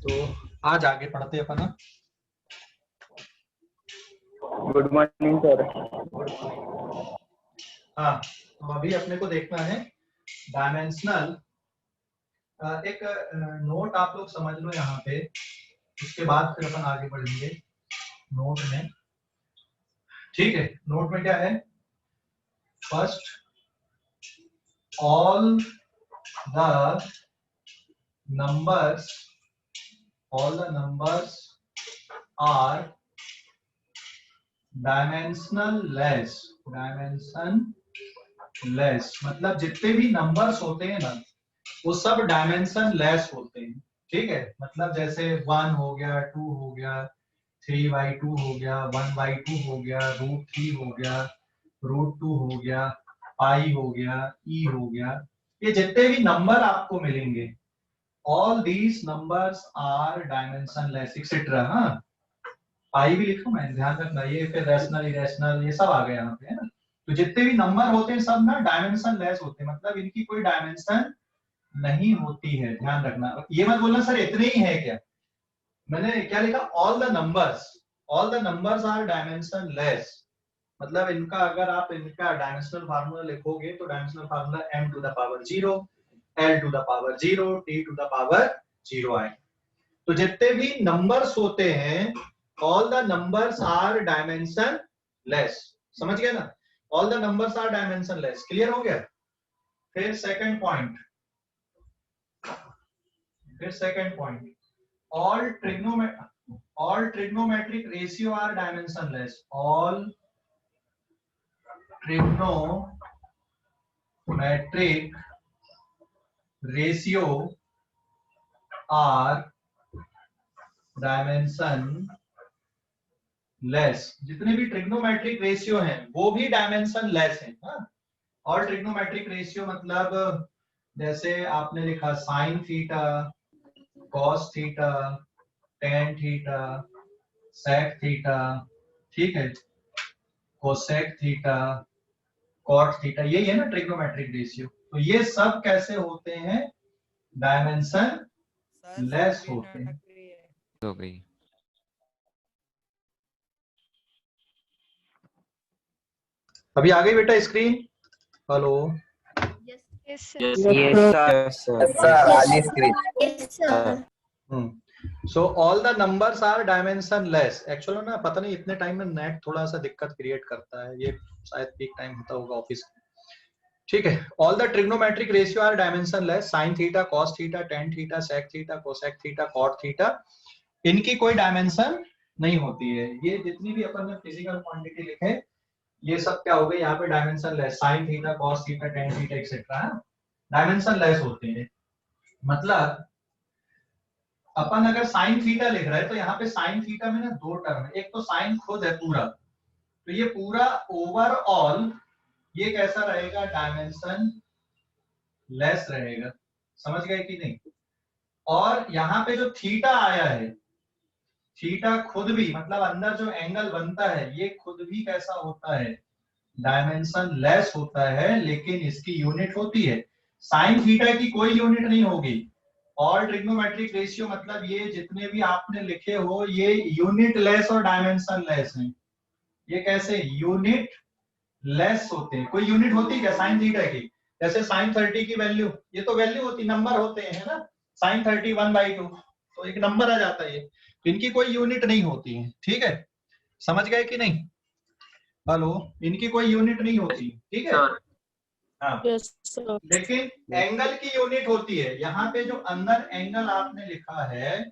तो आज आगे पढ़ते अपन। Good morning sir. हाँ, तो अभी अपने को देखना है डायमेंशनल। एक नोट आप लोग समझ लो यहाँ पे, उसके बाद फिर अपन आगे बढ़ेंगे नोट में। ठीक है, नोट में क्या है? First, all the numbers are dimensionless मतलब जितने भी नंबर्स होते हैं ना वो सब डायमेंशनलेस होते हैं। ठीक है, मतलब जैसे 1 हो गया, 2 हो गया, 3/2 हो गया, 1/2 हो गया, √3 हो गया, √2 हो गया, पाई हो गया, ई हो गया, ये जितने भी नंबर आपको मिलेंगे all these numbers are dimensionless etc। हाँ, पाई भी लिखो, मैं ध्यान रखना, ये फिर रैशनल इरेशनल ये सब आ गया यहाँ पे, है ना। तो जितने भी नंबर होते हैं सब ना डायमेंशनलेस होते हैं, मतलब इनकी कोई डायमेंशन नहीं होती है, ध्यान रखना। ये मत बोलना सर इतने ही है क्या, मैंने क्या लिखा? All the numbers are dimensionless, मतलब इनका अगर आप इनका डायमेंशनल फार्मूला लिखोगे तो dimensional formula m to the power 0, l to the power 0, t to the power 0 आए। तो जितने भी नंबर्स होते हैं all the numbers are dimensionless, समझ गए ना? All the numbers are dimensionless, clear हो गया? फिर second point, all trigonometric ratio are dimensionless, all trigonometric ratio are dimensionless, जितने भी ट्रिग्नोमेट्रिक रेशियो हैं वो भी डायमेंशनलेस हैं। हाँ, और ट्रिग्नोमेट्रिक रेशियो मतलब जैसे आपने लिखा sine theta, cos theta, tan theta, sec theta, ठीक है, कोसेक थीटा, कॉट थीटा, यही है ना ट्रिग्नोमेट्रिक रेशियो। तो ये सब कैसे होते हैं? डायमेंशनलेस होते हैं। हो गई। अभी आ गई बेटा screen? Hello, so all the numbers are dimensionless. Actually ना पता नहीं इतने टाइम में नेट थोड़ा सा दिक्कत क्रिएट करता है, ये शायद पीक टाइम होता होगा ऑफिस। ठीक है, all the trigonometric ratio are dimensionless, sine theta, cos theta, tan theta, sec theta, cosec theta, cot theta, इनकी कोई डायमेंशन नहीं होती है। ये जितनी भी अपन ने फिजिकल क्वांटिटी लिखे ये सब क्या हो गए यहाँ पे? Dimensionless, sine theta, cos theta, tan theta etcetera dimensionless होते हैं। मतलब अपन अगर साइन थीटा लिख रहे हैं तो यहाँ पे साइन थीटा में ना दो टर्म है, एक तो साइन खुद है पूरा, तो ये पूरा ओवरऑल ये कैसा रहेगा? डायमेंशन लेस रहेगा, समझ गए कि नहीं? और यहाँ पे जो थीटा आया है, थीटा खुद भी मतलब अंदर जो एंगल बनता है ये खुद भी कैसा होता है? डायमेंशन लेस होता है, लेकिन इसकी यूनिट होती है। साइन थीटा की कोई यूनिट नहीं होगी। ऑल ट्रिग्नोमेट्रिक रेशियो मतलब ये जितने भी आपने लिखे हो ये यूनिट लेस और डायमेंशन लेस हैं। ये कैसे यूनिट लेस होते हैं? कोई यूनिट होती है क्या साइन थीटा की? जैसे साइन 30 की वैल्यू, ये तो वैल्यू होती, नंबर होते हैं ना, साइन 30 1/2 तो एक नंबर आ जाता है। इनकी कोई यूनिट नहीं होती है, ठीक है, समझ गए कि नहीं? हेलो, इनकी कोई यूनिट नहीं होती, ठीक है। हाँ, लेकिन एंगल की यूनिट होती है। यहाँ पे जो अंदर एंगल आपने लिखा है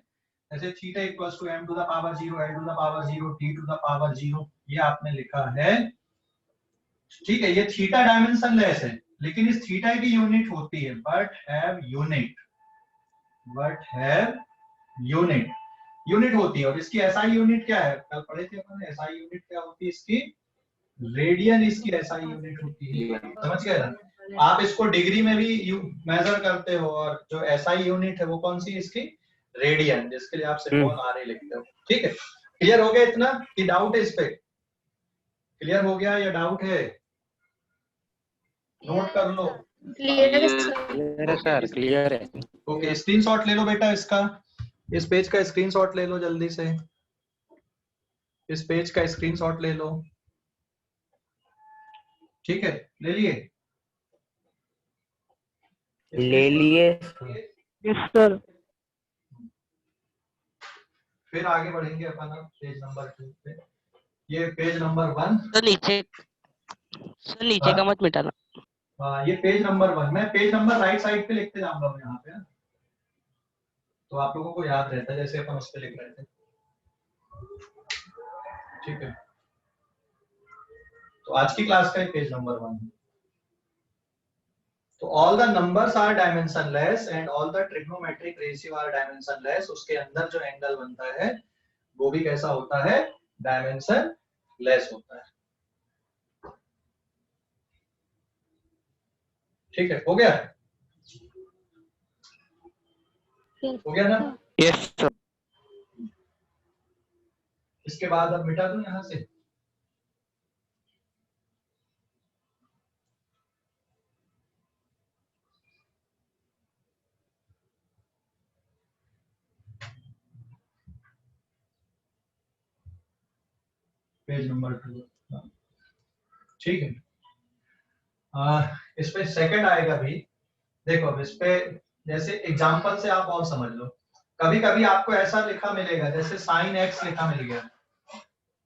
जैसे theta equals to m to the power 0, l to the power 0, t to the power 0, ये आपने लिखा है, ठीक है। ये थीटा डायमेंशनलेस है, लेकिन इस थीटा की यूनिट होती है, बट हैव यूनिट होती है। और इसकी एसआई यूनिट क्या है? कल पढ़े थे अपन, एसआई यूनिट क्या होती है इसकी? रेडियन इसकी एसआई यूनिट होती है, समझ गए ना? आप इसको डिग्री में भी मेजर करते हो, और जो एसआई यूनिट है वो कौन सी इसकी? रेडियन, जिसके लिए आप सिंबल आर लिखते हो, ठीक है। क्लियर हो गया इतना कि डाउट है इस पे? क्लियर हो गया या डाउट है? नोट कर लो। क्लियर है सर, क्लियर है। ओके, स्क्रीनशॉट ले लो बेटा इसका। इस पेज का स्क्रीनशॉट ले लो जल्दी से, इस पेज का स्क्रीनशॉट ले लो। ठीक है, ले लिए? ले लिए। Yes sir. फिर आगे बढ़ेंगे अपन अब पेज नंबर 2 पे। ये पेज नंबर 1। सर नीचे का मत मिटाना। ये पेज नंबर 1। मैं पेज नंबर राइट साइड पे लिखते जाऊंगा मैं यहाँ पे, तो आप लोगों को याद रहता है जैसे अपन उस पे लिख रहे थे। ठीक है, तो आज की क्लास का पेज नंबर 1। तो all the numbers are dimensionless and all the trigonometric ratio are dimensionless. उसके अंदर जो एंगल बनता है वो भी कैसा होता है? डायमेंशनलेस होता है। ठीक है, हो गया? हो गया ना? Yes sir. इसके बाद अब मिटा दूं यहां से। Page number 2। ठीक है, इस पे सेकंड आएगा भी। देखो अब इस पे जैसे एग्जांपल से आप और समझ लो। कभी कभी आपको ऐसा लिखा मिलेगा जैसे साइन एक्स लिखा मिल गया।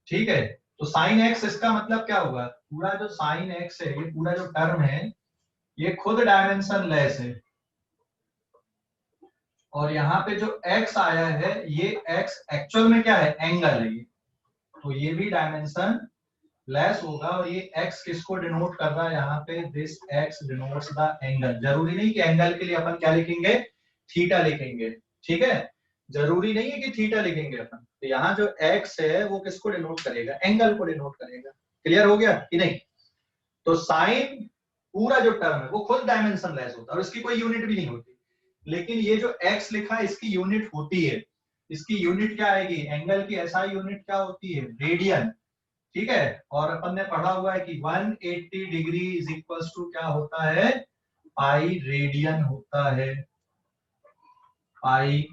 ठीक है, तो साइन एक्स इसका मतलब क्या होगा? पूरा जो साइन एक्स है, ये पूरा जो टर्म है, ये खुद डायमेंशन लेस है। और यहाँ पे जो x आया है, ये x एक्चुअल में क्या है? एंगल है ये। तो ये भी डायमेंशन लेस होगा। और ये x किसको डिनोट कर रहा है यहाँ पे? This x denotes the angle. जरूरी नहीं कि एंगल के लिए अपन क्या लिखेंगे? थीटा लिखेंगे। ठीक है, जरूरी नहीं है कि थीटा लिखेंगे अपन। तो यहाँ जो x है वो किसको डिनोट करेगा? एंगल को डिनोट करेगा। क्लियर हो गया कि नहीं? तो साइन पूरा जो टर्म है वो खुद डायमेंशन लेस होता है और इसकी कोई यूनिट भी नहीं होती। लेकिन ये जो x लिखा है इसकी यूनिट होती है। इसकी यूनिट क्या आएगी? एंगल की SI यूनिट क्या होती है? रेडियन। ठीक है, और अपन ने पढ़ा हुआ है कि 180 डिग्री इज इक्वल्स टू क्या होता है? पाई रेडियन होता है। पाई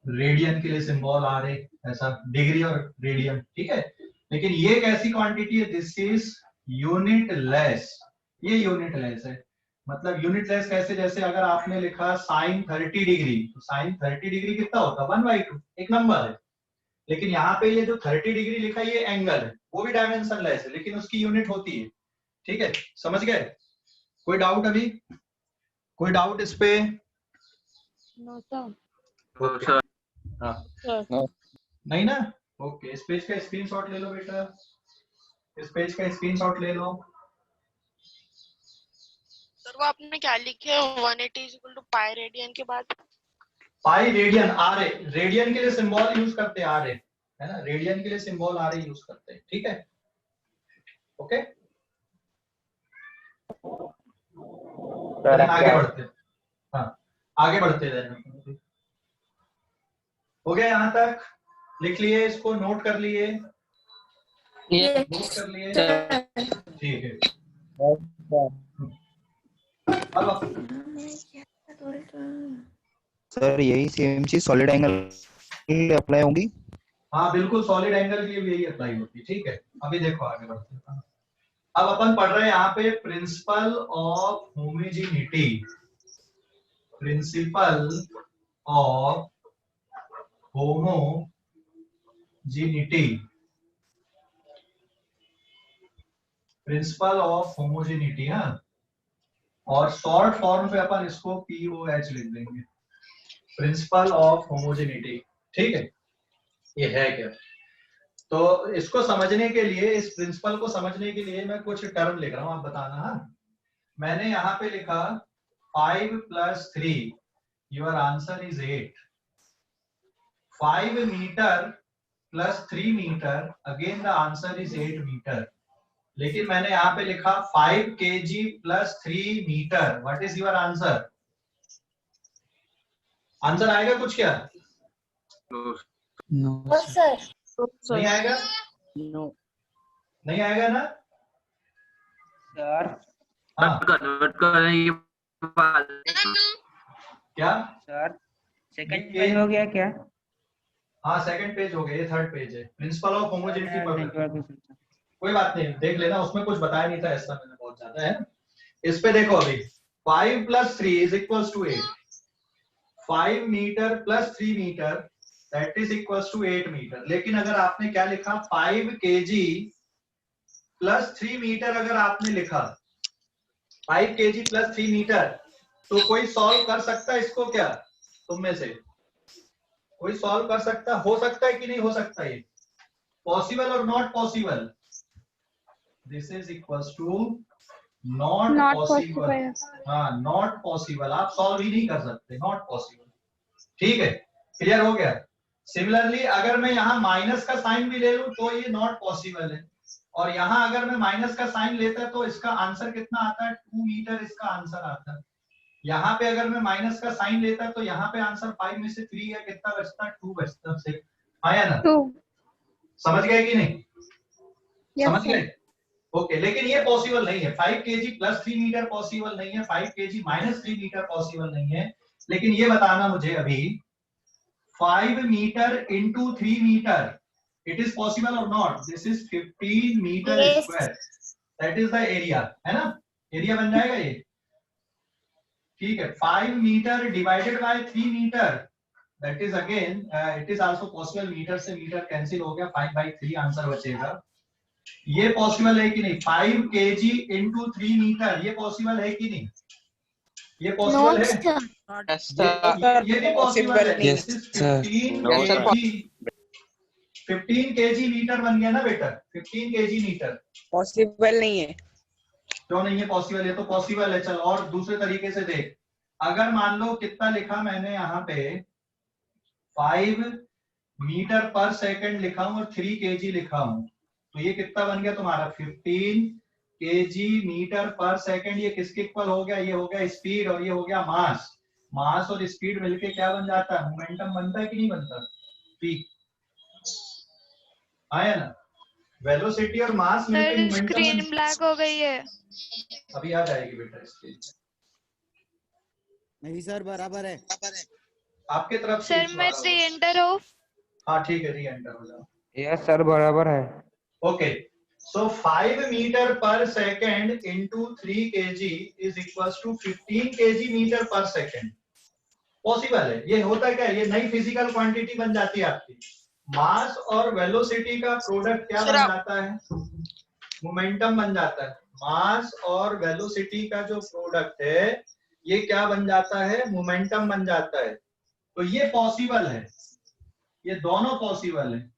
रेडियन के लिए सिंबल आ रहे ऐसा, डिग्री और रेडियन। ठीक है, लेकिन ये एक ऐसी क्वांटिटी है, दिस इज यूनिट लेस। ये यूनिट लेस है। मतलब यूनिट लेस कैसे? जैसे अगर आपने लिखा साइन 30 डिग्री, तो साइन 30 डिग्री कितना होता है? 1/2, एक नंबर है। लेकिन यहाँ पे ये जो 30 डिग्री लिखा है ये एंगल है, वो भी डायमेंशन लेस है लेकिन उसकी यूनिट होती है। ठीक है, समझ गए? कोई डाउट अभी? कोई डाउट इस पे? No sir. ओके, हाँ सर नहीं ना? ओके, इस पेज का स्क्रीनशॉट ले लो बेटा, इस पेज का स्क्रीनशॉट ले लो। सर वो आपने क्या लिखे? 180 is equal to pi radian के बाद pi radian are a, radian के लिए सिंबल यूज करते हैं आर ए, है ना? रेडियन के लिए सिंबल आर ए यूज करते हैं। ठीक है, ओके, आगे बढ़ते हैं। हाँ, आगे बढ़ते हैं। हो गया यहाँ तक? लिख लिए, इसको नोट कर लिए? नोट कर लिए? ठीक है, अब सर यही सेम चीज सॉलिड एंगल अप्लाई होंगी? हाँ बिल्कुल, सॉलिड एंगल के लिए भी यही अप्लाई होती है। ठीक है, अभी देखो आगे बढ़ते हैं। अब अपन पढ़ रहे हैं यहाँ पे principle of homogeneity. Principle of homogeneity, principle of homogeneity. हाँ, और शॉर्ट फॉर्म पे अपन इसको POH लिख देंगे, प्रिंसिपल ऑफ होमोजेनिटी। ठीक है, ये है क्या? तो इसको समझने के लिए, इस प्रिंसिपल को समझने के लिए मैं कुछ टर्म लिख रहा हूं, आप बताना। हाँ, मैंने यहाँ पे लिखा 5 + 3, your answer is 8। 5 metre + 3 metre, again the answer is 8 metre. लेकिन मैंने यहाँ पे लिखा 5 kg + 3 metre, what is your answer? Answer आएगा कुछ क्या? No sir. नहीं आएगा? नो नहीं आएगा ना? सर। हाँ, क्या? सर सेकंड पेज हो गया क्या? हाँ सेकंड पेज हो गया, ये थर्ड पेज है। प्रिंसिपल ऑफ होमोजेनिटी पढ़ रहे थे। कोई बात नहीं, देख लेना, उसमें कुछ बताया नहीं था ऐसा मैंने बहुत ज्यादा है। इस पे देखो अभी 5 + 3 = 8। 5 metre plus 3 metre that is equals to 8 metre. लेकिन अगर आपने क्या लिखा 5 kg प्लस 3 मीटर, अगर आपने लिखा 5 kg प्लस 3 मीटर, तो कोई सॉल्व कर सकता है इसको क्या? तुम में से कोई सॉल्व कर सकता, हो सकता है कि नहीं हो सकता? ये पॉसिबल और not possible? This is equals to not possible. हाँ नॉट पॉसिबल, आप सॉल्व ही नहीं कर सकते, नॉट पॉसिबल। ठीक है, क्लियर हो गया। सिमिलरली अगर मैं यहाँ माइनस का साइन भी ले लूं तो ये नॉट पॉसिबल है, और यहाँ अगर मैं माइनस का साइन लेता तो इसका आंसर कितना आता है? 2 मीटर इसका आंसर आता है। यहाँ पे अगर मैं माइनस का साइन लेता तो यहाँ पे आंसर 5 में से 3 है, कितना बचता? 2 बचता। से आया ना? 2। समझ गए कि नहीं? Yes, समझ sir. गए? ओके, लेकिन ये पॉसिबल नहीं है। 5 kg प्लस 3 मीटर पॉसिबल नहीं है, 5 kg माइनस 3 मीटर पॉसिबल नहीं है। लेकिन ये बताना मुझे अभी 5 metre into 3 metre, it is possible और not? This is 15 metre square, that is the area, है ना? एरिया बन जाएगा ये। ठीक है, 5 metre divided by 3 metre, that is again it is also possible. Metre से मीटर कैंसिल हो गया, 5/3 आंसर बचेगा। ये पॉसिबल है कि नहीं? 5 kg इंटू 3 मीटर, ये पॉसिबल है कि नहीं? ये पॉसिबल है? ये भी पॉसिबल है। Yes, This is sir. 15 kg metre बन गया ना बेटा? 15 kg मीटर। पॉसिबल नहीं है। क्यों नहीं है पॉसिबल? ये तो पॉसिबल है। चल और दूसरे तरीके से देख, अगर मान लो कितना लिखा मैंने यहाँ पे 5 मीटर पर सेकंड लिखा हूं और 3 kg लिखा हूं, तो ये कितना बन गया तुम्हारा? 15 kg मीटर पर सेकंड। ये किसके इक्वल हो गया? ये हो गया स्पीड और ये हो गया मास। मास और स्पीड मिलके क्या बन जाता है? मोमेंटम बनता है कि नहीं बनता? पी आया ना? वेलोसिटी और मास मिलके मोमेंटम। स्क्रीन ब्लैक हो गई है। अभी आ जाएगी बेटा स्क्रीन। नहीं सर बराबर है। आपके तरफ से सर मैं री एंटर हो। हाँ ठीक है, री एंटर हो जाओ। यस सर बराबर है। Okay, so 5 meter per second into 3 kg is equals to 15 kg meter per second। Possible है। ये होता क्या है? ये नई फिजिकल क्वांटिटी बन जाती है आपकी। मास और वेलोसिटी का प्रोडक्ट क्या बन जाता है? मोमेंटम बन जाता है। मास और वेलोसिटी का जो प्रोडक्ट है ये क्या बन जाता है? मोमेंटम बन जाता है। तो ये पॉसिबल है, ये दोनों पॉसिबल है,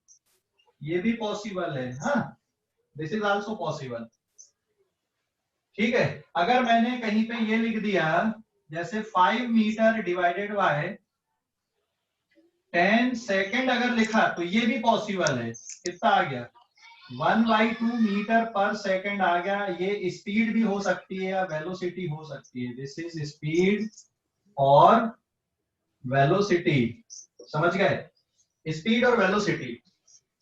ये भी पॉसिबल है। हाँ, दिस इज आल्सो पॉसिबल। ठीक है, अगर मैंने कहीं पे ये लिख दिया जैसे 5 मीटर डिवाइडेड बाय 10 सेकेंड अगर लिखा तो ये भी पॉसिबल है। कितना आ गया? 1/2 मीटर पर सेकेंड आ गया। ये स्पीड भी हो सकती है या वेलोसिटी हो सकती है। दिस इज स्पीड और वेलोसिटी। समझ गए? स्पीड और वेलोसिटी।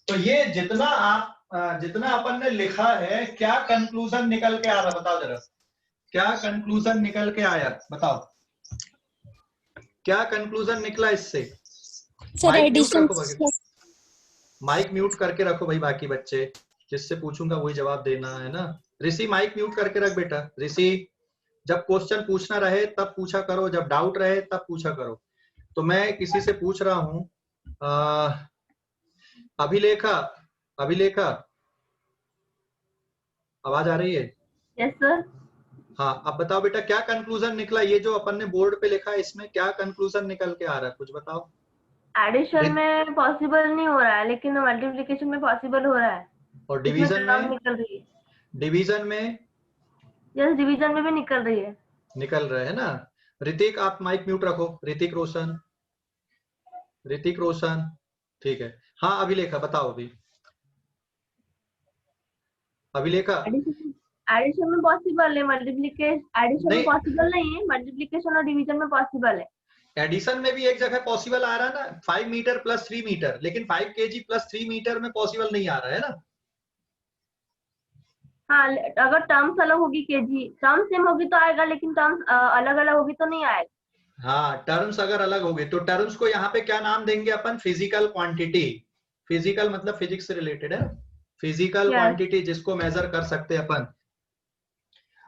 तो ये जितना अपन ने लिखा है, क्या कंक्लूजन निकल के आ रहा? बताओ जरा, क्या कंक्लूजन निकल के आया? बताओ क्या कंक्लूजन निकला इससे? माइक म्यूट रखो भाई, माइक म्यूट करके रखो भाई। बाकी बच्चे जिससे पूछूंगा वही जवाब देना है ना। ऋषि माइक म्यूट करके रख बेटा। ऋषि, जब क्वेश्चन पूछना रहे तब पूछा करो, जब डाउट रहे तब पूछा करो। तो मैं किसी से पूछ रहा हूं, अभिलेखा, अभिलेखा आवाज आ रही है? Yes sir. हाँ, अब बताओ बेटा क्या कंक्लूजन निकला? ये जो अपन ने बोर्ड पे लिखा है इसमें क्या कंक्लूजन निकल के आ रहा है? कुछ बताओ। एडिशन में पॉसिबल नहीं हो रहा है, लेकिन मल्टीप्लिकेशन में पॉसिबल हो रहा है। और डिवीजन में? निकल रही है। डिवीजन में? यस, डिवीजन में भी निकल रही है। निकल रहे है ना। ऋतिक, आप माइक म्यूट रखो। ऋतिक रोशन, ऋतिक रोशन। ठीक है, हाँ अभिलेखा बताओ। अभी अभिलेखा, एडिशन में पॉसिबल है, मल्टीप्लिकेशन एडिशन में पॉसिबल नहीं है। मल्टीप्लिकेशन और डिवीजन में पॉसिबल है। एडिशन में भी एक जगह पॉसिबल आ रहा है ना, 5 मीटर प्लस 3 मीटर, लेकिन 5 kg प्लस 3 मीटर में पॉसिबल नहीं आ रहा है ना। हाँ, अगर टर्म्स अलग होगी, केजी टर्म्स सेम होगी तो आएगा, लेकिन टर्म्स अलग अलग होगी तो नहीं आएगा। हाँ, टर्म्स अगर अलग हो गए तो टर्म्स को यहाँ पे क्या नाम देंगे अपन? Physical quantity. फिजिकल मतलब फिजिक्स से रिलेटेड है, फिजिकल Yes. क्वांटिटी जिसको मेजर कर सकते हैं अपन।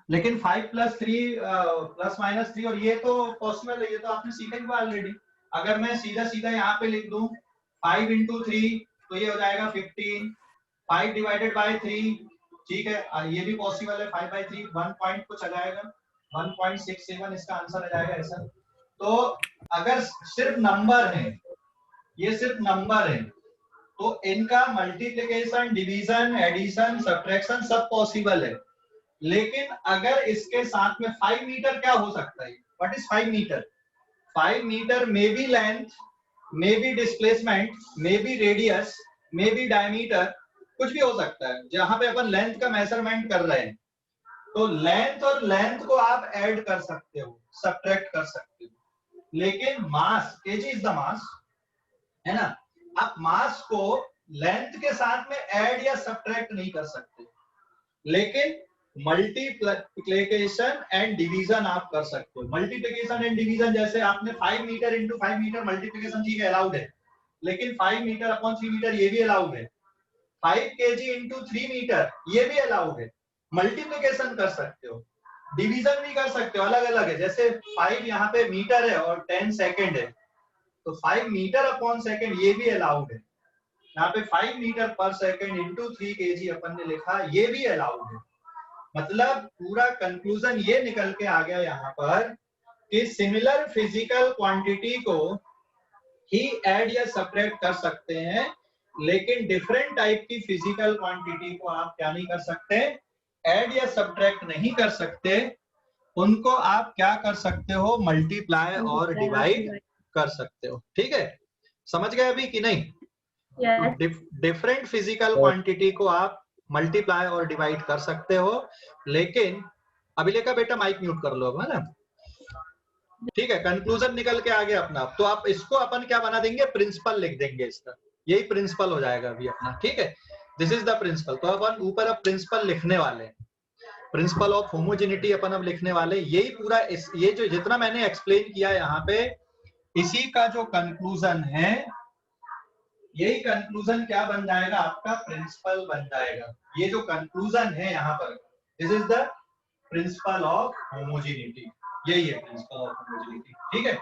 लेकिन 5+3 +-3 और ये तो पॉसिबल है, ये तो आपने सीखा ही हुआ ऑलरेडी। अगर मैं सीधा सीधा यहाँ पे लिख दूं 5 × 3 तो ये हो जाएगा 15, 5 डिवाइडेड बाय 3, ठीक है, ये भी पॉसिबल है। 5/3 1 पॉइंट कुछ आ जाएगा, 1.67 इसका आंसर आ जाएगा ऐसा। तो अगर सिर्फ नंबर है, ये सिर्फ नंबर है, तो इनका मल्टीप्लिकेशन, डिवीजन, एडिशन, सब्ट्रैक्शन सब पॉसिबल है। लेकिन अगर इसके साथ में 5 मीटर क्या हो सकता है? What is 5 metre? 5 metre may be length, may be displacement, may be radius, may be diameter, कुछ भी हो सकता है। जहां पे अपन लेंथ का मेजरमेंट कर रहे हैं तो लेंथ और लेंथ को आप ऐड कर सकते हो, सब्ट्रैक्ट कर सकते हो। लेकिन मास, केजी इज द मास, है ना, आप मास को लेंथ के साथ में ऐड या सब्ट्रैक्ट नहीं कर सकते। लेकिन मल्टीप्लिकेशन एंड डिवीजन आप कर सकते हो। मल्टीप्लिकेशन एंड डिवीजन जैसे आपने 5 मीटर × 5 मीटर मल्टीप्लिकेशन, ठीक है, अलाउड है। लेकिन 5 मीटर अपॉन 3 मीटर ये भी अलाउड है। 5 kg × 3 मीटर ये भी अलाउड है। मल्टीप्लिकेशन कर सकते हो, डिवीजन भी कर सकते हो, अलग अलग है। जैसे 5 यहाँ पे मीटर है और 10 सेकेंड है, तो 5 मीटर अपॉन सेकेंड ये भी अलाउड है। यहाँ पे 5 मीटर पर सेकेंड × 3 kg अपन ने लिखा, ये भी अलाउड है। मतलब पूरा कंक्लूजन ये निकल के आ गया यहाँ पर कि सिमिलर फिजिकल क्वांटिटी को ही ऐड या सब्ट्रैक्ट कर सकते हैं, लेकिन डिफरेंट टाइप की फिजिकल क्वांटिटी को आप क्या नहीं कर सकते? ऐड या सब्ट्रैक्ट नहीं कर सकते। उनको आप क्या कर सकते हो? मल्टीप्लाई और डिवाइड कर सकते हो। ठीक है, समझ गए अभी कि नहीं? Yes. डिफरेंट फिजिकल क्वांटिटी को आप मल्टीप्लाई और डिवाइड कर सकते हो। लेकिन अभिलेख का बेटा माइक म्यूट कर लो, है ना? ठीक है, कंक्लूजन निकल के आ गया अपना। तो आप इसको अपन क्या बना देंगे? प्रिंसिपल लिख देंगे इसका, यही प्रिंसिपल हो जाएगा अभी अपना। ठीक है, दिस इज द प्रिंसिपल। तो अपन ऊपर अब प्रिंसिपल लिखने वाले हैं, प्रिंसिपल ऑफ होमोजेनिटी अपन अब लिखने वाले। यही पूरा ये जो जितना मैंने एक्सप्लेन किया यहाँ पे, इसी का जो कंक्लूजन है, यही कंक्लूजन क्या बन जाएगा? आपका प्रिंसिपल बन जाएगा। ये जो कंक्लूजन है यहाँ पर, this is the principle of homogeneity, यही है प्रिंसिपल ऑफ होमोजेनिटी। ठीक है,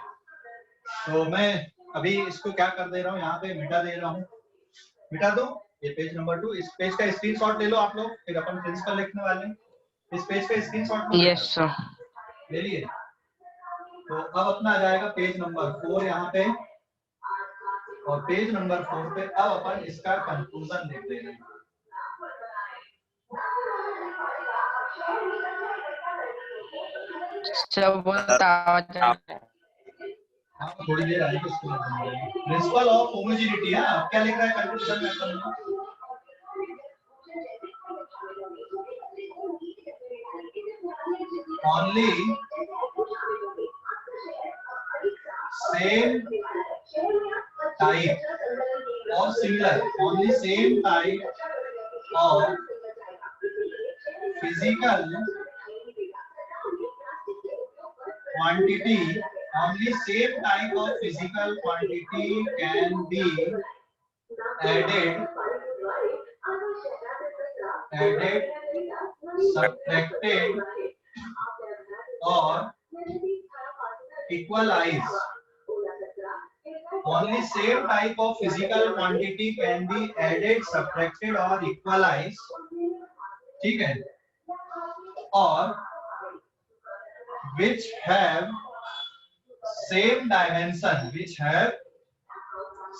तो मैं अभी इसको क्या कर दे रहा हूँ, यहाँ पे मिटा दे रहा हूँ। मिटा दो ये पेज नंबर 2। इस पेज का स्क्रीनशॉट ले लो आप लोग, फिर अपन प्रिंसिपल लिखने वाले हैं। इस पेज का स्क्रीनशॉट यस सर। ले लिए। तो अब अपना आ जाएगा पेज नंबर 4 यहाँ पे, और पेज नंबर 4 पे अब अपन इसका कंक्लूजन लिख दे रहे हैं। सब बहुत आवाज आ रहा है। हाँ, थोड़ी देर आई तो उसको प्रिंसिपल ऑफ होमोजेनिटी है। अब क्या लिख रहा है कंक्लूजन में अपन? only same type or similar, only same type of physical quantity, only same type of physical quantity can be added, subtracted or equalized. Only same type of physical quantity can be added, subtracted or equalized. ठीक है, और which have same dimension, which have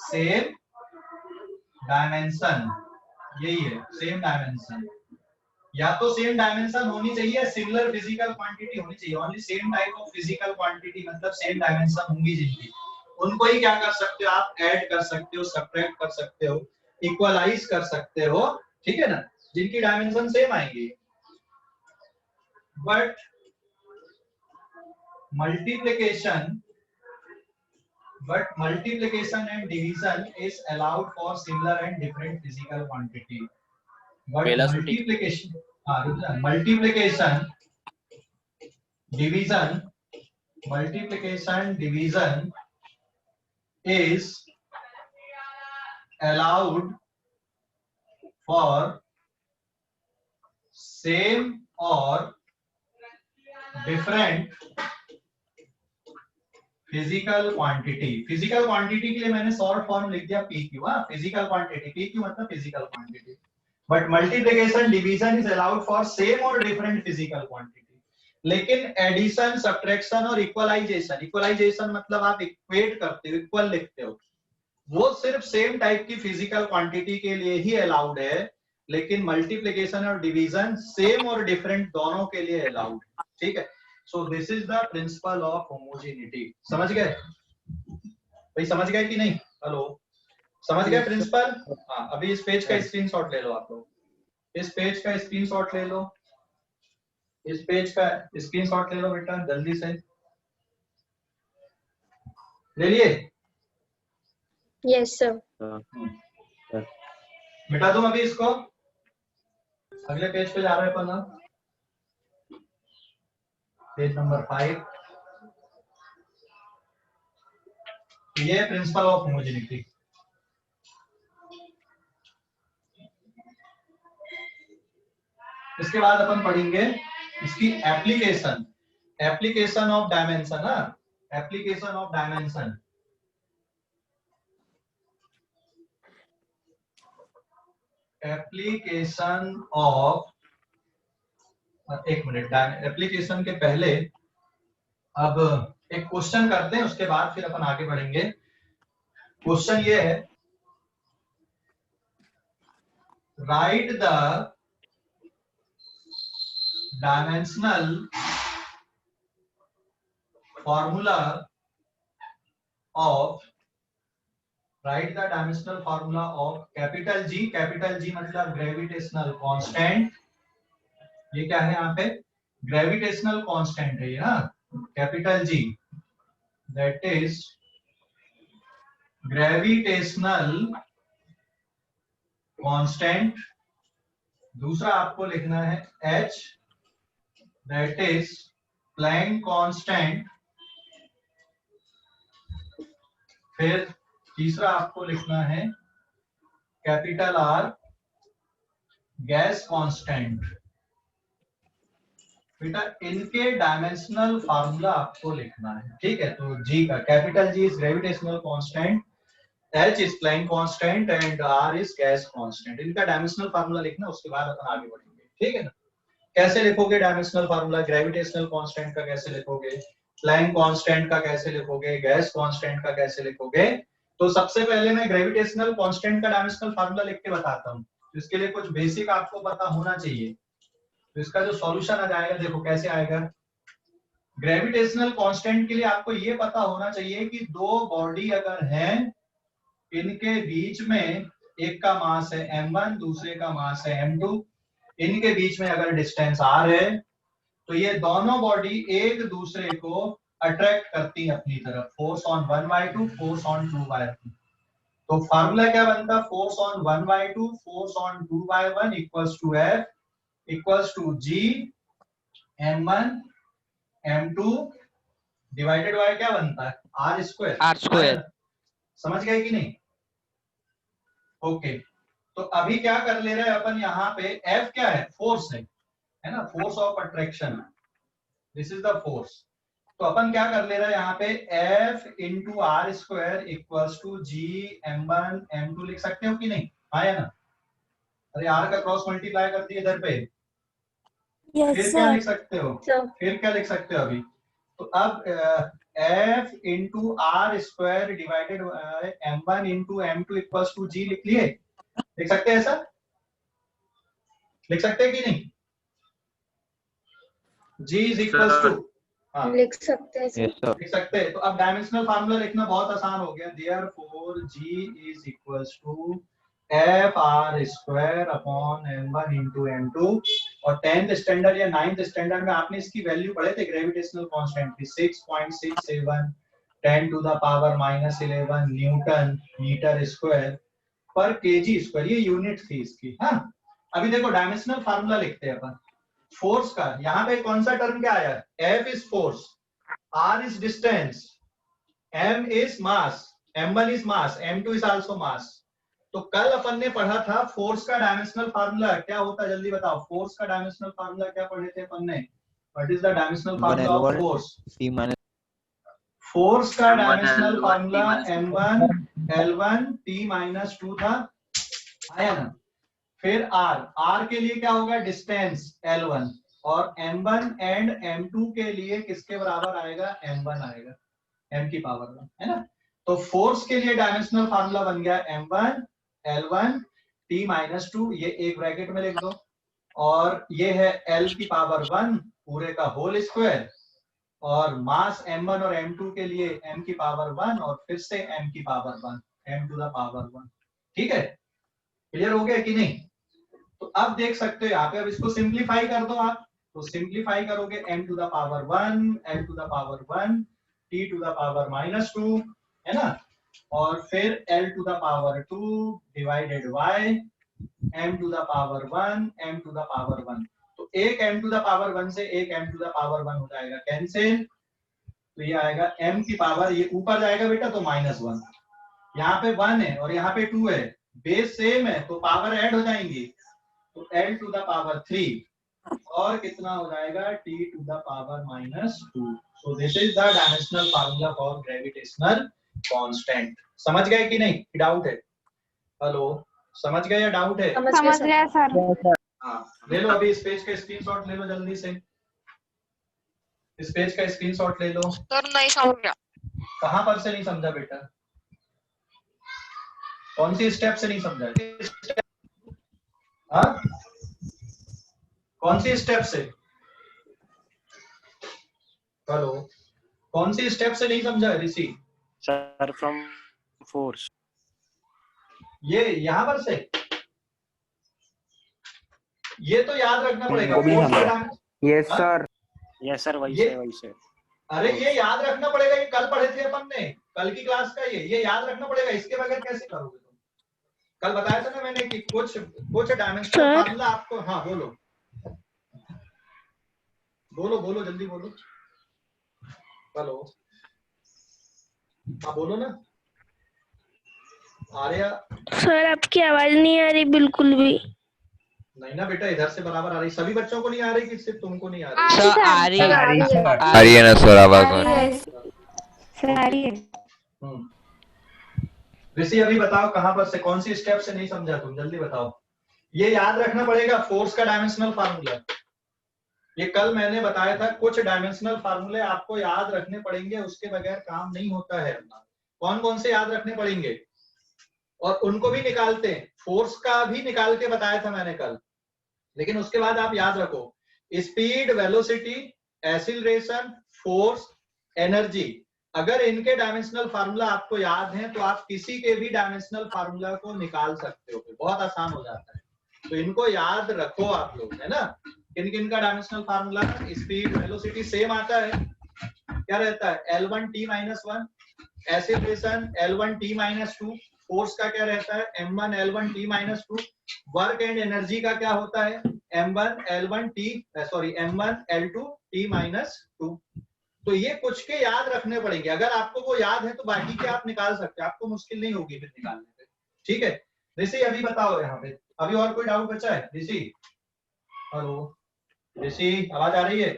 same dimension, यही है same dimension। या तो same dimension होनी चाहिए, similar physical quantity होनी चाहिए। Only same type of physical quantity मतलब सेम डायमेंशन होंगी जिनकी, उनको ही क्या कर सकते हो आप? ऐड कर सकते हो, सब्ट्रैक्ट कर सकते हो, इक्वलाइज कर सकते हो। ठीक है ना, जिनकी डायमेंशन सेम आएंगी। But multiplication and division is allowed for similar and different physical quantity. But multiplication, division multiplication division is allowed for same or different physical quantity. Physical quantity के लिए मैंने शॉर्ट फॉर्म लिख दिया PQ। Physical quantity, PQ मतलब physical quantity. But multiplication division is allowed for same और different physical quantity. लेकिन addition, subtraction और equalisation, equalisation मतलब आप इक्वेट करते हो, इक्वल लिखते हो, वो सिर्फ सेम टाइप की फिजिकल क्वांटिटी के लिए ही अलाउड है। लेकिन मल्टीप्लिकेशन और डिवीजन सेम और डिफरेंट दोनों के लिए अलाउड है। ठीक है, सो this is the principle of homogeneity. समझ गए भाई? समझ गए कि नहीं? हेलो, समझ गए प्रिंसिपल? हाँ, अभी इस पेज का स्क्रीनशॉट ले लो आप लोग, इस पेज का स्क्रीनशॉट ले लो, इस पेज का स्क्रीनशॉट ले लो बेटा, जल्दी से ले लिए? Yes sir. मिटा दूं अभी इसको? अगले पेज पे जा रहे हैं अपन अब, पेज नंबर 5। ये प्रिंसिपल ऑफ होमोजेनिटी। इसके बाद अपन पढ़ेंगे इसकी application, application of dimension. Application of dimension, application of, एक मिनट, एप्लीकेशन के पहले अब एक क्वेश्चन करते हैं, उसके बाद फिर अपन आगे बढ़ेंगे। क्वेश्चन ये है, right the dimensional formula of, right the dimensional formula of capital G. Capital G मतलब ग्रेविटेशनल कांस्टेंट। ये क्या है यहाँ पे? ग्रेविटेशनल कांस्टेंट है ये ना, capital G, that is gravitational constant. दूसरा आपको लिखना है H, that is Planck constant. फिर तीसरा आपको लिखना है कैपिटल R, गैस कांस्टेंट। बेटा इनके डायमेंशनल फार्मूला आपको लिखना है। ठीक है, तो जी का capital G is gravitational constant, H is Planck constant and R is gas constant. इनका डायमेंशनल फार्मूला लिखना, उसके बाद अपन आगे बढ़ेंगे। ठीक है ना? कैसे लिखोगे डायमेंशनल फार्मूला? ग्रेविटेशनल कांस्टेंट का कैसे लिखोगे, प्लैंक कांस्टेंट का कैसे लिखोगे, गैस कांस्टेंट का कैसे लिखोगे? तो सबसे पहले मैं ग्रेविटेशनल कांस्टेंट का डायमेंशनल फार्मूला लिख के बताता हूँ। इसके लिए कुछ बेसिक आपको पता होना चाहिए। तो इसका जो सॉल्यूशन आ जाएगा, देखो कैसे आएगा। ग्रेविटेशनल कांस्टेंट के लिए आपको ये पता होना चाहिए कि दो बॉडी अगर हैं, इनके बीच में एक का मास है m1, दूसरे का मास है m2, इनके बीच में अगर डिस्टेंस r है, तो ये दोनों बॉडी एक दूसरे को अट्रैक्ट करती है अपनी तरफ। Force on 1/2, force on 2/2। तो फार्मूला क्या बनता? Force on 1/2, force on 2/1 equals to F equals to G m1 m2 divided by क्या बनता है? R square. R square. समझ गए कि नहीं? ओके, तो अभी क्या कर ले रहे हैं अपन यहाँ पे? F क्या है? फोर्स है ना, force of attraction. This is the force. तो अपन क्या कर ले रहे हैं यहाँ पे? F into R square equals to G m1 m2 लिख सकते हो कि नहीं? आया ना? अरे R का क्रॉस मल्टीप्लाई कर दिए इधर पे। फिर क्या लिख सकते हो? फिर क्या लिख सकते हो अभी? तो अब F into R square divided m1 into m2 equals to G लिख लिए। लिख सकते हैं ऐसा? लिख सकते हैं कि नहीं? G इज इक्वल्स टू, हाँ लिख सकते हैं यस सर। लिख सकते हैं। तो अब डायमेंशनल फार्मूला लिखना बहुत आसान हो गया। Therefore G is equals to F R square upon m1 into m2। और 10th स्टैंडर्ड या 9th स्टैंडर्ड में आपने इसकी वैल्यू पढ़े थे ग्रेविटेशनल कांस्टेंट की, 6.67 10 to the power -11 newton metre square per KG square. ये यूनिट थी इसकी। हाँ, अभी देखो डायमेंशनल फार्मूला लिखते हैं अपन फोर्स का। यहाँ पे कौन सा टर्म क्या आया? F is force, R is distance, M is mass, M1 is mass, M2 is also mass. तो कल अपन ने पढ़ा था फोर्स का डायमेंशनल फार्मूला क्या होता है, जल्दी बताओ। फोर्स का डायमेंशनल फार्मूला क्या पढ़े थे अपन ने? What is the dimensional formula of force? P minus force का dimensional formula m1 l1 t minus 2 था, आया ना। फिर r के लिए क्या होगा? डिस्टेंस l1, और m1 एंड m2 के लिए किसके बराबर आएगा? m1 आएगा, m की पावर 1, है ना। तो फोर्स के लिए डायमेंशनल फार्मूला बन गया m1 l1 t minus 2, ये एक ब्रैकेट में लिख दो, और ये है l की पावर 1 पूरे का होल स्क्वायर, और मास m1 और m2 के लिए m की पावर 1 और फिर से m की power 1, m to the power 1। ठीक है, क्लियर हो गया कि नहीं? तो अब देख सकते हो यहाँ पे, अब इसको सिंप्लीफाई कर दो आप, तो सिंप्लीफाई करोगे m to the power 1 l to the power 1 t to the power -2, है ना, और फिर l to the power 2 divided by m to the power 1 m to the power 1। तो एक m टू द पावर 1 से एक m to the power 1 हो जाएगा कैंसिल, तो ये आएगा m की पावर, ये ऊपर जाएगा बेटा तो -1, यहाँ पे 1 है और यहाँ पे 2 है, बेस सेम है तो पावर ऐड हो जाएंगी, तो l टू द पावर 3 और कितना हो जाएगा t to the power -2। So this is the dimensional formula for gravitational constant. समझ गए कि नहीं? डाउट है? हेलो, समझ गए या डाउट है? समझ गया सर। हाँ, ले लो अभी इस पेज का स्क्रीनशॉट ले लो जल्दी से, इस पेज का स्क्रीनशॉट ले लो। सर नहीं समझा। कहां पर से नहीं समझा बेटा? कौन सी स्टेप से नहीं समझा? हाँ, कौन सी स्टेप से? हेलो, कौन सी स्टेप से नहीं समझा ऋषि? Sir from force. ये यहां पर से, ये तो याद रखना पड़ेगा। यस सर, यस सर, वही से वही से। अरे ये याद रखना पड़ेगा, ये कल पढ़े थे अपन ने, कल की क्लास का ये याद रखना पड़ेगा, इसके बगैर कैसे करोगे तुम? कल बताया था ना मैंने कि कुछ डायमेंशनल फार्मूला आपको। हाँ बोलो बोलो बोलो, जल्दी बोलो। हेलो, हाँ बोलो ना। आर्या सर आपकी आवाज नहीं आ रही बिल्कुल भी। नहीं ना बेटा, इधर से बराबर आ रही, सभी बच्चों को नहीं आ रही कि सिर्फ तुमको नहीं आ रही? सर आ रही है ना सर आवाज? सर आ रही है। ऋषि अभी बताओ कहां पर से, कौन सी स्टेप से नहीं समझा तुम, जल्दी बताओ। ये याद रखना पड़ेगा, फोर्स का डायमेंशनल फार्मूला। ये कल मैंने बताया था, कुछ डायमेंशनल फार्मूले आपको याद रखने पड़ेंगे, उसके बगैर काम नहीं होता है। कौन कौन से याद रखने पड़ेंगे और उनको भी निकालते हैं, फोर्स का भी निकाल के बताया था मैंने कल, लेकिन उसके बाद आप याद रखो speed, velocity, acceleration, force, energy. अगर इनके डायमेंशनल फार्मूला आपको याद हैं तो आप किसी के भी डायमेंशनल फार्मूला को निकाल सकते हो, बहुत आसान हो जाता है। तो इनको याद रखो आप लोग, है ना। किन किन का dimensional formula? Speed, velocity same आता है, क्या रहता है? L1 t - 1, acceleration L1 t - 2, force का क्या रहता है? M1 L1 t - 2, work and energy का क्या होता है? M1 L1 M1 L2 t - 2। तो ये कुछ के याद रखने पड़ेंगे, अगर आपको वो याद है तो बाकी के आप निकाल सकते हैं, आपको मुश्किल नहीं होगी फिर निकालने में। ठीक है ऋषि, अभी बताओ यहाँ पे, अभी और कोई डाउट बचा है? ऋषि, हेलो ऋषि, आवाज आ रही है?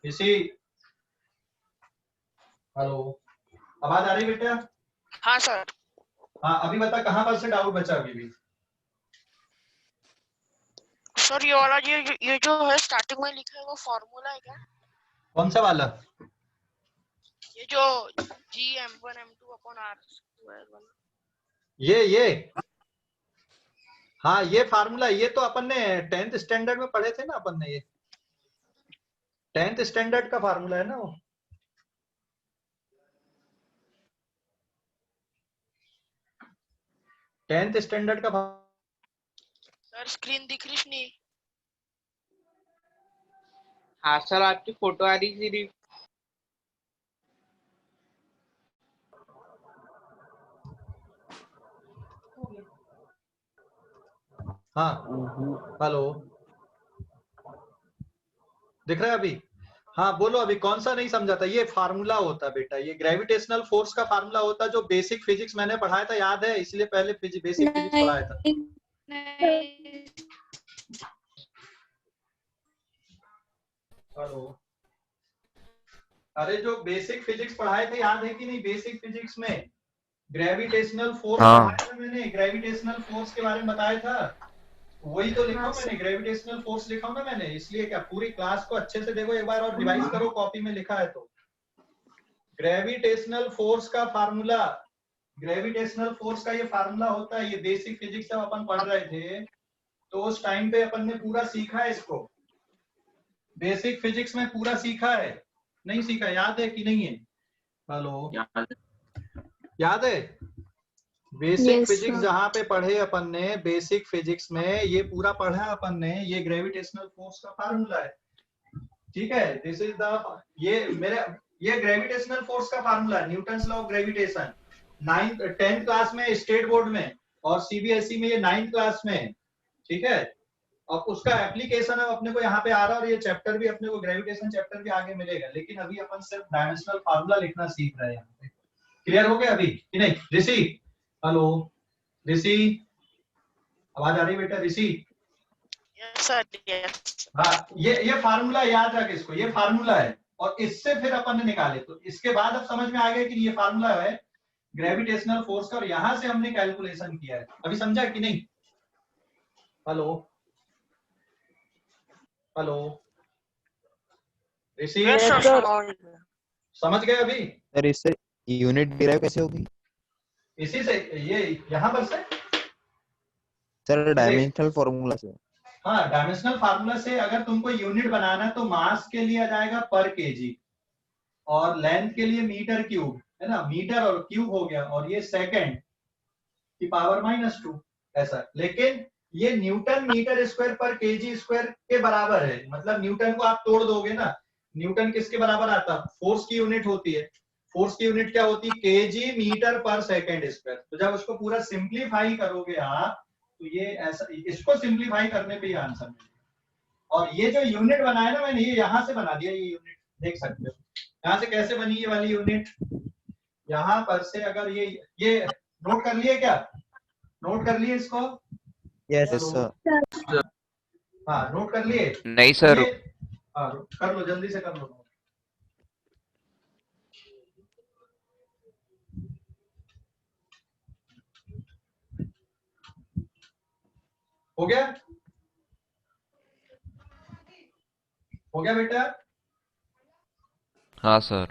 ऋषि, हेलो, आवाज आ रही बेटा? हाँ सर। हाँ अभी बता, कहाँ पर से डाउट बचा अभी भी? सर ये वाला ये जो है स्टार्टिंग में लिखा है वो फॉर्मूला है क्या? कौन सा वाला? ये जो G m1m2/r² वाला। ये हाँ ये फार्मूला, ये तो अपन ने 10th स्टैंडर्ड में पढ़े थे ना अपन ने, ये 10th स्टैंडर्ड का फार्मूला है ना वो। टेंथ स्टैंडर्ड का। सर स्क्रीन दिख रही नहीं? हाँ सर, आपकी फोटो आ रही थी। हाँ हेलो, दिख रहा है अभी? हाँ बोलो अभी कौन सा नहीं समझा था। ये फार्मूला होता बेटा, ये ग्रेविटेशनल फोर्स का फार्मूला होता जो बेसिक फिजिक्स मैंने पढ़ाया था, याद है? इसलिए पहले बेसिक फिजिक्स पढ़ाया था। हेलो, अरे जो बेसिक फिजिक्स पढ़ाए थे याद है कि नहीं? बेसिक फिजिक्स में ग्रेविटेशनल फोर्स हाँ। पढ़ाया था मैंने, ग्रेविटेशनल फोर्स के बारे में बताया था। वही तो लिखा हूं मैंने, ग्रेविटेशनल फोर्स लिखा हूं ना मैंने। इसलिए क्या पूरी क्लास को अच्छे से देखो एक बार और रिवाइज करो, कॉपी में लिखा है तो। ग्रेविटेशनल फोर्स का फार्मूला, ग्रेविटेशनल फोर्स का ये फार्मूला होता है। ये बेसिक फिजिक्स जब अपन पढ़ रहे थे तो उस टाइम पे अपन ने पूरा सीखा है इसको। बेसिक फिजिक्स में पूरा सीखा है, नहीं सीखा? याद है कि नहीं है? हेलो, याद है? Basic Yes, physics sir. जहां पे पढ़े अपन ने, बेसिक फिजिक्स में ये पूरा पढ़ा अपन ने। ये ग्रेविटेशनल फोर्स का फार्मूला है, ठीक है? दिस इज द, ये ग्रेविटेशनल फोर्स का फार्मूला है, Newton's law of gravitation. 10th class में स्टेट बोर्ड में, और सीबीएसई में ये 9th क्लास में, ठीक है? अब उसका एप्लीकेशन अब अपने को यहाँ पे आ रहा है, और ये चैप्टर भी अपने को, ग्रेविटेशन चैप्टर भी आगे मिलेगा। लेकिन अभी अपन सिर्फ डायमेंशनल फार्मूला लिखना सीख रहे हैं यहाँ पे। क्लियर हो गया अभी कि नहीं? ऋषि, हेलो ऋषि, आवाज आ रही बेटा? ऋषि, Yes, sir. Yes. हाँ, ये फार्मूला याद रख इसको, ये फार्मूला है। और इससे फिर अपन ने निकाले, तो इसके बाद अब समझ में आ गया कि ये फार्मूला है ग्रेविटेशनल फोर्स का, और यहां से हमने कैलकुलेशन किया है। अभी समझा कि नहीं? हेलो हेलो ऋषि, Yes, sir. समझ गए अभी? सर इससे यूनिट डिराइव कैसे होगी? इसी से, ये यहाँ पर से सर डायमेंशनल फॉर्मूला से। हाँ, डायमेंशनल फार्मूला से अगर तुमको यूनिट बनाना तो मास के लिए आ जाएगा पर केजी, और लेंथ के लिए मीटर क्यूब, है ना? मीटर और क्यूब हो गया, और ये सेकंड की पावर -2 ऐसा। लेकिन ये Newton metre square per KG square के बराबर है। मतलब न्यूटन को आप तोड़ दोगे ना, न्यूटन किसके बराबर आता? फोर्स की यूनिट होती है। फोर्स की यूनिट क्या होती है? केजी मीटर पर सेकंड स्क्वायर। तो जब उसको पूरा सिंप्लीफाई करोगे आप, तो ये ऐसा, इसको सिंप्लीफाई करने पे ये आंसर मिलेगा। और ये जो यूनिट बनाया ना मैंने, ये यहाँ से बना दिया। ये यूनिट देख सकते हो यहाँ से कैसे बनी ये वाली यूनिट। यहाँ पर से अगर ये नोट कर लिए क्या? नोट कर लिए इसको? Yes sir. हाँ, नोट कर लिए? नहीं सर। हाँ, कर लो, जल्दी से कर लो। हो गया? हो गया बेटा? हाँ सर।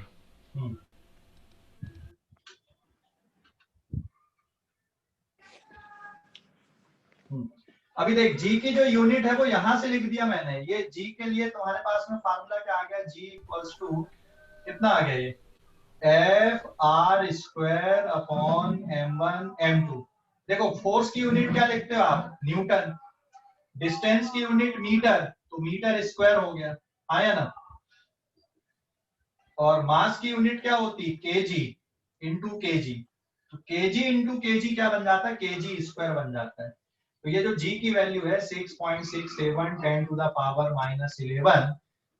अभी देख, जी की जो यूनिट है वो यहां से लिख दिया मैंने। ये जी के लिए तुम्हारे पास में फार्मूला क्या आ गया? जी इक्वल्स टू कितना आ गया? ये F(r²/m1m2). देखो, फोर्स की यूनिट क्या लिखते हो आप? न्यूटन। डिस्टेंस की यूनिट मीटर, तो मीटर स्क्वायर हो गया, आया ना? और मास की यूनिट क्या होती? KG into KG. तो केजी इंटू केजी क्या बन जाता है? केजी स्क्वायर बन जाता है। तो ये जो जी की वैल्यू है 6.67 10⁻11,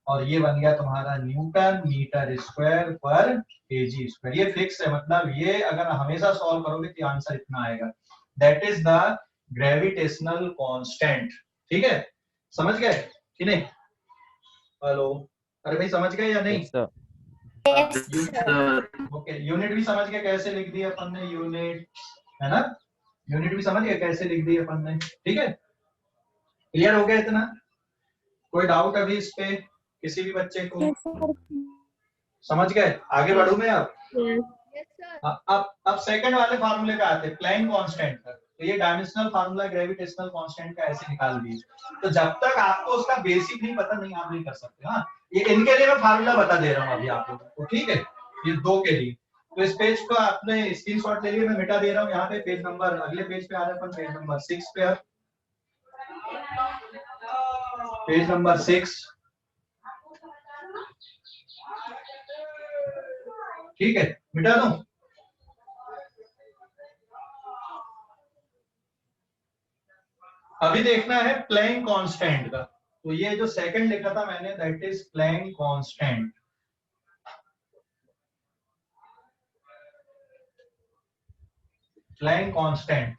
और ये बन गया तुम्हारा Newton metre square per KG square. ये फिक्स है, मतलब ये अगर हमेशा सॉल्व करोगे तो आंसर इतना आएगा। That is the gravitational constant. ठीक है, समझ गए कि नहीं? हेलो, अरे भाई समझ गए या नहीं? ओके, यूनिट भी समझ गए कैसे लिख दिया अपन ने? यूनिट, है ना? यूनिट भी समझ गए कैसे लिख दी अपन ने? ठीक है, क्लियर हो गया इतना? कोई डाउट अभी इस पे किसी भी बच्चे को? समझ गए? आगे बढ़ू मैं अब? अब सेकंड वाले फार्मूले पे आते हैं, प्लैंक कांस्टेंट का। तो ये डायमेंशनल फार्मूला ग्रेविटेशनल कांस्टेंट का ऐसे निकाल दिए। तो जब तक आपको उसका बेसिक नहीं पता, नहीं आप नहीं कर सकते। हाँ, ये इनके लिए मैं फार्मूला बता दे रहा हूँ अभी आप लोगों को, ठीक है? ये दो के लिए। तो इस पेज को आपने स्क्रीनशॉट ले लिया, मैं मिटा दे रहा हूँ। यहाँ पे पेज नंबर, अगले पेज पे आ रहा है, पेज नंबर 6 पे। पेज नंबर 6, ठीक है, मिटा दूं? अभी देखना है प्लैंक कांस्टेंट का। तो ये जो सेकंड लिखा था मैंने that is Planck constant. Planck constant,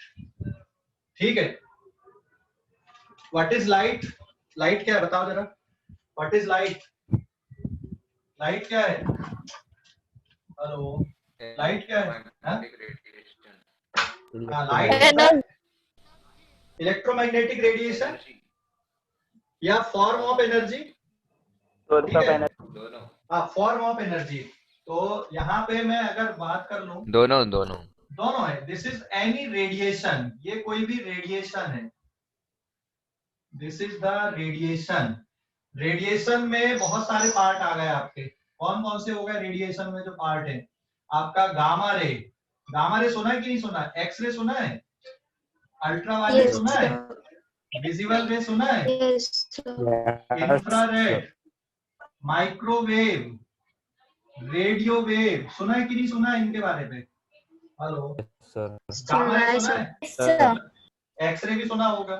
ठीक है। What is light? लाइट क्या है बताओ जरा, व्हाट इज लाइट? लाइट क्या है? हेलो, लाइट क्या है? लाइट इलेक्ट्रोमैग्नेटिक रेडिएशन या फॉर्म ऑफ एनर्जी, हाँ फॉर्म ऑफ एनर्जी। तो यहाँ पे मैं अगर बात कर लूं, दोनों है। दिस इज एनी रेडिएशन, ये कोई भी रेडिएशन है, this is the radiation. Radiation में बहुत सारे पार्ट आ गए आपके, कौन कौन से हो गए रेडिएशन में जो पार्ट है आपका? गामा रे, गामा रे सुना है कि नहीं सुना? एक्स रे सुना है? अल्ट्रावायलेट सुना है? विजिबल रे सुना है? इंफ्रारेड, माइक्रोवेव, रेडियो वेव सुना है कि नहीं सुना है इनके बारे में? हेलो, गामा रे सुना है? एक्सरे भी सुना होगा,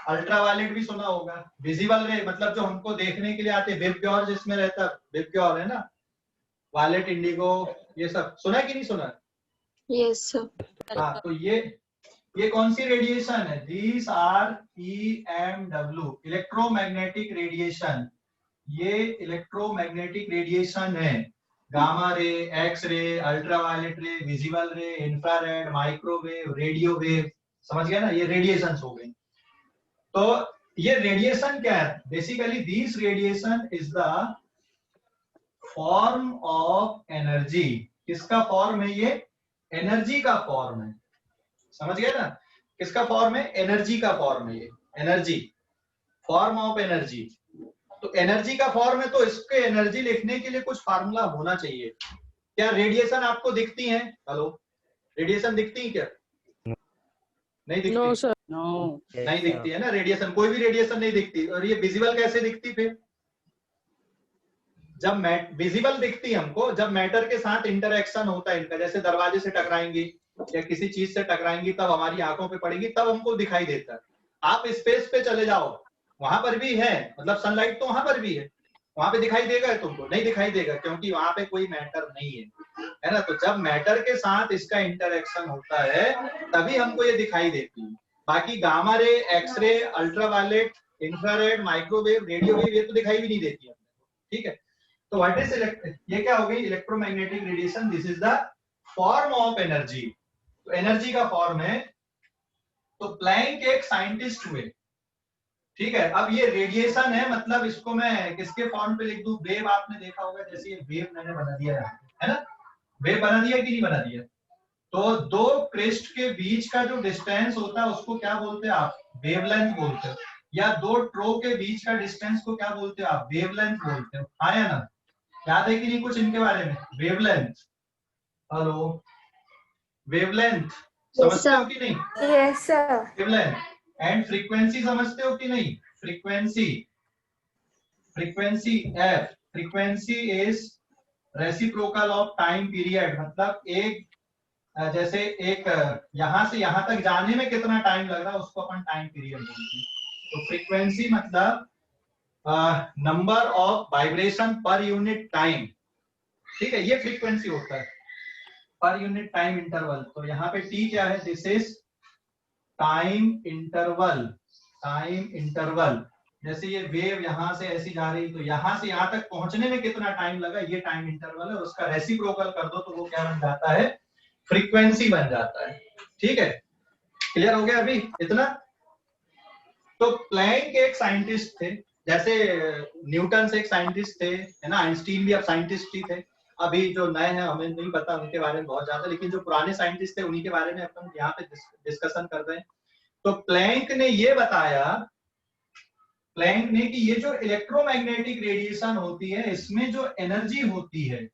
अल्ट्रावायलेट भी सुना होगा, विजिबल रे मतलब जो हमको देखने के लिए आते, विबग्योर जिसमें रहता, विबग्योर है ना, वायलेट इंडिगो, ये सब सुना है कि नहीं सुना? Yes sir. हाँ, तो ये कौन सी रेडिएशन है? These are EMW, electromagnetic radiation. ये इलेक्ट्रोमैग्नेटिक रेडिएशन है। Gamma ray, X ray, ultraviolet ray, visible ray, infrared, microwave, radio wave, समझ गया ना? ये रेडिएशंस हो गई। तो ये रेडिएशन क्या है? Basically this radiation is the form of energy. किसका फॉर्म है ये? एनर्जी का फॉर्म है, समझ गए ना? किसका फॉर्म है? एनर्जी का फॉर्म है ये, एनर्जी, फॉर्म ऑफ एनर्जी। तो एनर्जी का फॉर्म है, तो इसके एनर्जी लिखने के लिए कुछ फार्मूला होना चाहिए। क्या रेडिएशन आपको दिखती है? हेलो, रेडिएशन दिखती है क्या? नहीं दिखती? No sir. नो, नहीं दिखती है ना रेडिएशन, कोई भी रेडिएशन नहीं दिखती। और ये विजिबल कैसे दिखती? फिर जब विजिबल दिखती हमको जब मैटर के साथ इंटरेक्शन होता है इनका, जैसे दरवाजे से टकराएंगी या किसी चीज से टकराएंगी, तब हमारी आंखों पे पड़ेगी, तब हमको दिखाई देता है। आप स्पेस पे चले जाओ, वहां पर भी है, मतलब सनलाइट तो वहां पर भी है, वहां पे दिखाई देगा तुमको? नहीं दिखाई देगा, क्योंकि वहां पे कोई मैटर नहीं है ना? तो जब मैटर के साथ इसका इंटरेक्शन होता है तभी हमको ये दिखाई देती है। बाकी gamma ray, X ray, ultraviolet, infrared, microwave, radio wave, ये तो दिखाई भी नहीं देती है, ठीक है? तो व्हाट इज ये क्या हो गई? Electromagnetic radiation. This is the form of energy. तो एनर्जी का फॉर्म है। तो प्लैंक एक साइंटिस्ट हुए, ठीक है? अब ये रेडिएशन है, मतलब इसको मैं किसके फॉर्म पे लिख दूं? वेव आपने देखा होगा, जैसे ये वेव मैंने बना दिया है ना? वेव बना दिया कि नहीं बना दिया? तो दो क्रिस्ट के बीच का जो डिस्टेंस होता है उसको क्या बोलते हैं आप? वेवलेंथ बोलते हो। या दो ट्रो के बीच का डिस्टेंस को क्या बोलते हो आप? वेवलेंथ बोलते हो। हाँ या ना? याद है कि नहीं कुछ इनके बारे में? वेवलेंथ, हेलो, वेवलेंथ समझते हो कि नहीं? Yes sir. Wavelength and frequency समझते हो कि नहीं? Frequency, frequency F, frequency is reciprocal of time period. मतलब एक जैसे एक यहां से यहां तक जाने में कितना टाइम लग रहा है उसको अपन टाइम पीरियड बोलते हैं। तो फ्रीक्वेंसी मतलब number of vibration per unit time, ठीक है? ये फ्रीक्वेंसी होता है, पर यूनिट टाइम इंटरवल। तो यहाँ पे टी क्या है? This is time interval. Time interval, जैसे ये वेव यहां से ऐसी जा रही, तो यहां से यहां तक पहुंचने में कितना टाइम लगा, ये टाइम इंटरवल है। और उसका रेसिप्रोकल कर दो तो वो क्या बन जाता है? फ्रीक्वेंसी बन जाता है, ठीक है? क्लियर हो गया अभी इतना? तो प्लैंक एक साइंटिस्ट थे, जैसे न्यूटन एक साइंटिस्ट थे, है ना? आइंस्टीन भी अब साइंटिस्ट ही थे। अभी जो नए हैं हमें नहीं पता उनके बारे में बहुत ज्यादा, लेकिन जो पुराने साइंटिस्ट थे उन्हीं के बारे में अपन यहाँ पे डिस्कशन कर रहे हैं। तो प्लैंक ने ये बताया, प्लैंक ने, कि ये जो इलेक्ट्रोमैग्नेटिक रेडिएशन होती है इसमें जो एनर्जी होती है,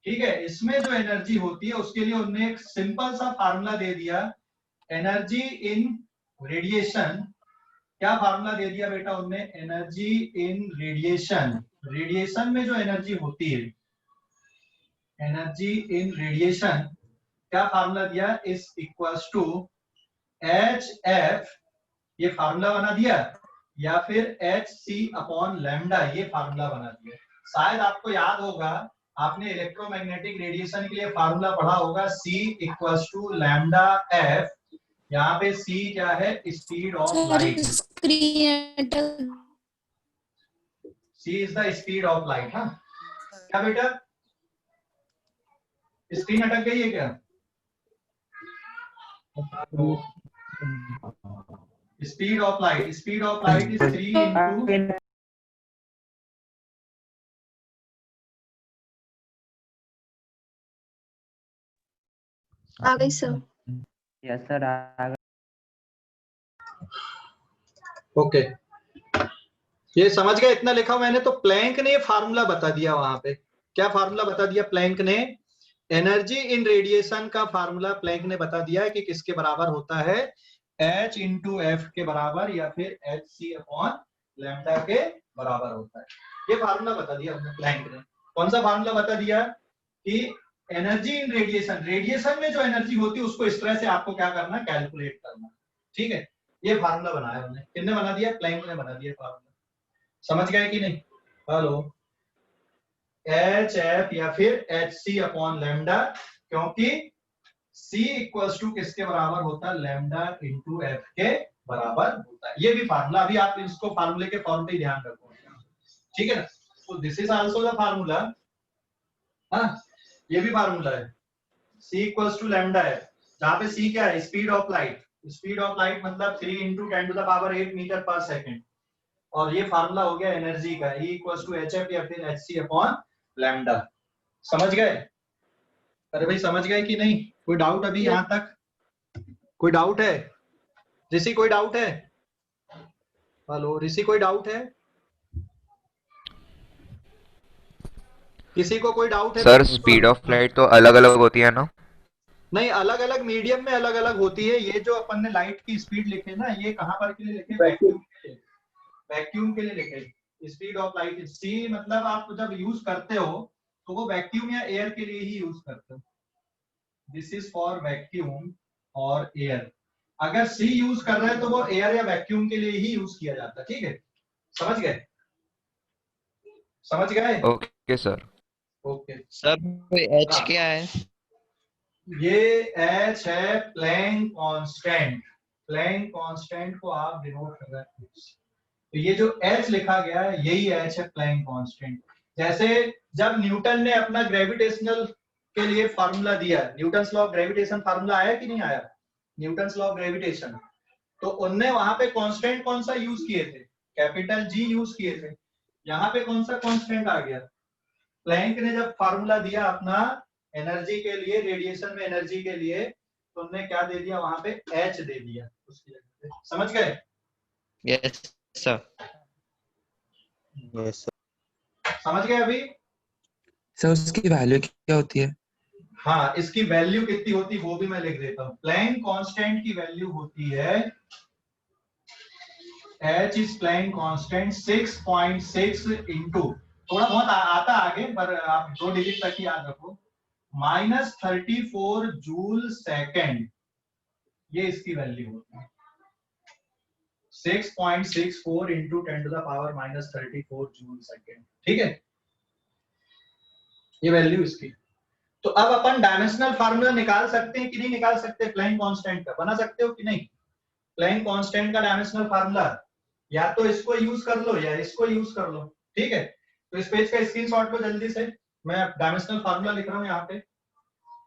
ठीक है, इसमें जो एनर्जी होती है उसके लिए उन्होंने एक सिंपल सा फार्मूला दे दिया, एनर्जी इन रेडिएशन। क्या फार्मूला दे दिया बेटा उनने? Energy in radiation. रेडिएशन में जो एनर्जी होती है, एनर्जी इन रेडिएशन, क्या फार्मूला दिया? इज इक्वल्स टू HF, ये फार्मूला बना दिया। या फिर एच सी अपॉन लैम्डा, ये फार्मूला बना दिया। शायद आपको याद होगा, आपने इलेक्ट्रोमैग्नेटिक रेडिएशन के लिए फार्मूला पढ़ा होगा, C equals to lambda f. यहाँ पे C क्या है, speed of light. C is the speed of light. हाँ क्या बेटा, स्क्रीन अटक गई है क्या? Speed of light is 3 into आ गई सर। यस सर आ गए। ओके, ये समझ गए? इतना लिखा मैंने। तो प्लैंक ने फार्मूला बता दिया वहां पे। क्या फार्मूला बता दिया प्लैंक ने? एनर्जी इन रेडिएशन का फार्मूला प्लैंक ने बता दिया है कि किसके बराबर होता है, H इंटू एफ के बराबर, या फिर एच सी अपॉन लैम्डा के बराबर होता है। ये फार्मूला बता दिया हमने प्लैंक ने। कौन सा फार्मूला बता दिया? कि एनर्जी इन रेडिएशन, रेडिएशन में जो एनर्जी होती है उसको इस तरह से आपको क्या करना, कैलकुलेट करना। ठीक है, ये फार्मूला बनाया हमने। किसने बना दिया? प्लैंक ने बना दिया फार्मूला। समझ गए कि नहीं? हेलो, एच एफ या फिर एच सी अपॉन लैम्डा, क्योंकि C इक्वल्स टू किसके बराबर होता है, लैम्डा इंटू एफ के बराबर होता है। ये भी फार्मूला, अभी आप इसको फार्मूले के फॉर्म पे ध्यान रखो, ठीक है ना? तो this is also the formula. हाँ, ये भी फार्मूला है, C equals to lambda F, जहां पे C क्या है, speed of light. Speed of light मतलब 3 into 10 to the power 8 metre per second. और ये फार्मूला हो गया एनर्जी का, E equals to H F या फिर एच सी अपॉन लैम्डा। समझ गए? अरे भाई समझ गए कि नहीं? कोई डाउट अभी यहाँ तक? कोई डाउट है? ऋषि कोई डाउट है? हेलो ऋषि कोई डाउट है? किसी को कोई डाउट है? सर स्पीड ऑफ लाइट तो अलग अलग होती है ना? नहीं, अलग अलग मीडियम में अलग अलग होती है। ये जो अपन ने लाइट की स्पीड लिखे ना, ये कहाँ पर के लिए लिखे? वैक्यूम के लिए। वैक्यूम के लिए लिखे स्पीड ऑफ लाइट। सी मतलब आप जब यूज करते हो तो वो वैक्यूम या एयर के लिए ही यूज करते हो। दिस इज फॉर वैक्यूम और एयर। अगर सी यूज कर रहे हैं तो वो एयर या वैक्यूम के लिए ही यूज किया जाता है। ठीक है, समझ गए? समझ गए? Okay sir. Okay sir H क्या है? ये एच है प्लैंक कांस्टेंट। प्लैंक कांस्टेंट को आप डिनोट कर रहे हैं, तो ये जो एच लिखा गया है यही एच है, प्लैंक कांस्टेंट। जैसे जब न्यूटन ने अपना ग्रेविटेशनल के लिए फार्मूला दिया, Newton's law of gravitation formula आया कि नहीं आया? न्यूटन्स लॉ ऑफ ग्रेविटेशन, तो उनने वहां पे कांस्टेंट कौन सा यूज किए थे? कैपिटल जी यूज किए थे। यहाँ पे कौन सा कांस्टेंट आ गया? प्लैंक ने जब फार्मूला दिया अपना एनर्जी के लिए, रेडिएशन में एनर्जी के लिए, तो उन्होंने क्या दे दिया वहां पे? एच दे दिया उसकी जगह पे। समझ गए? Yes sir. Yes sir. समझ गए अभी? सर उसकी वैल्यू क्या होती है? हाँ, इसकी वैल्यू कितनी होती है वो भी मैं लिख देता हूँ। प्लैंक कांस्टेंट की वैल्यू होती है, H is Planck constant 6.6 into, थोड़ा बहुत आता आगे पर आप 2 डिजिट तक ही याद रखो, -34 जूल सेकेंड। ये इसकी वैल्यू होती है 6.64 into 10 to the power -34 joule second. ठीक है, ये वैल्यू इसकी। तो अब अपन डायमेंशनल फार्मूला निकाल सकते हैं कि नहीं निकाल सकते? प्लैंक कांस्टेंट का बना सकते हो कि नहीं? प्लैंक कांस्टेंट का डायमेंशनल फार्मूला या तो इसको यूज कर लो या इसको यूज कर लो। ठीक है, तो इस पेज का स्क्रीनशॉट लो जल्दी से। मैं डायमेंशनल फार्मूला लिख रहा हूँ यहाँ पे,